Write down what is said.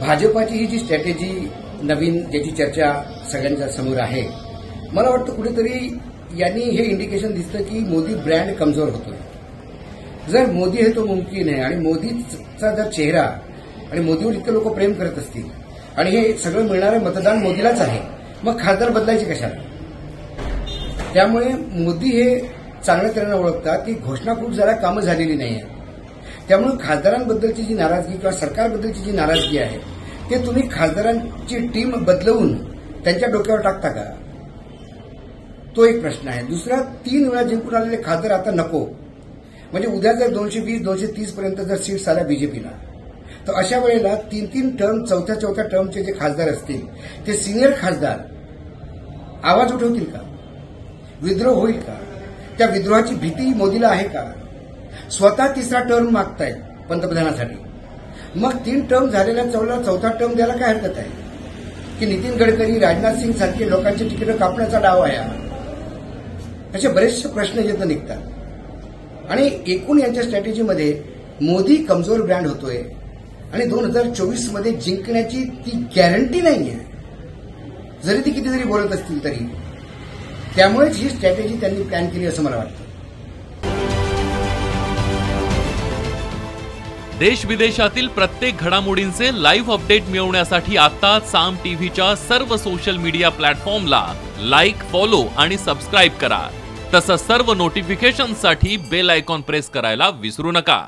भाजपाची ही जी स्ट्रॅटेजी नवीन ज्याची चर्चा सगळ्यांच्या समोर आहे, मला वाटतं कुठेतरी यांनी हे इंडिकेशन दिसतं की मोदी ब्रँड कमजोर होतोय. जर मोदी हे तो मुमकिन आहे आणि मोदीचा जर चेहरा आणि मोदीवर इतके लोक प्रेम करत असतील आणि हे सगळं मिळणारं मतदान मोदीलाच आहे, मग खासदार बदलायचे कशाला? त्यामुळे मोदी हे चांगल्या तऱ्हेने ओळखतात की घोषणा खूप जरा कामं झालेली नाही आहे. त्यामुळे खासदारांबद्दलची जी नाराजगी किंवा सरकारबद्दलची जी नाराजगी आहे ते तुम्ही खासदारांची टीम बदलवून त्यांच्या डोक्यावर टाकता का? तो एक प्रश्न आहे. दुसरा, 3 वेळा जिंकून आलेले खासदार आता नको. म्हणजे उद्या जर 220-230 पर्यंत जर सीट्स आल्या बीजेपीला, तर अशा वेळेला 3 टर्म, चौथ्या टर्मचे जे खासदार असतील ते सिनियर खासदार आवाज उठवतील का? विद्रोह होईल का? त्या विद्रोहाची भीती मोदीला आहे का? स्वतः 3रा टर्म मागतायत पंतप्रधानासाठी, मग 3 टर्म झालेल्या चौथा टर्म द्यायला काय हरकत आहे? की नितीन गडकरी, राजनाथ सिंग सारखे लोकांची तिकीटं कापण्याचा डाव आहे. असे बरेचसे प्रश्न येत निघतात आणि एकूण यांच्या स्ट्रॅटेजीमध्ये मोदी कमजोर ब्रँड होतोय आणि 2024 मध्ये जिंकण्याची ती गॅरंटी नाहीये, जरी ती किती जरी बोलत असतील तरी. त्यामुळेच ही स्ट्रॅटेजी त्यांनी प्लॅन केली असं मला वाटतं. देश विदेशातील प्रत्येक घडामोडींचे लाईव्ह अपडेट मिळवण्यासाठी आता साम टीव्हीच्या सर्व सोशल मीडिया प्लॅटफॉर्मला लाईक, फॉलो आणि सबस्क्राईब करा. तसंच सर्व नोटिफिकेशनसाठी बेल आयकॉन प्रेस करायला विसरू नका.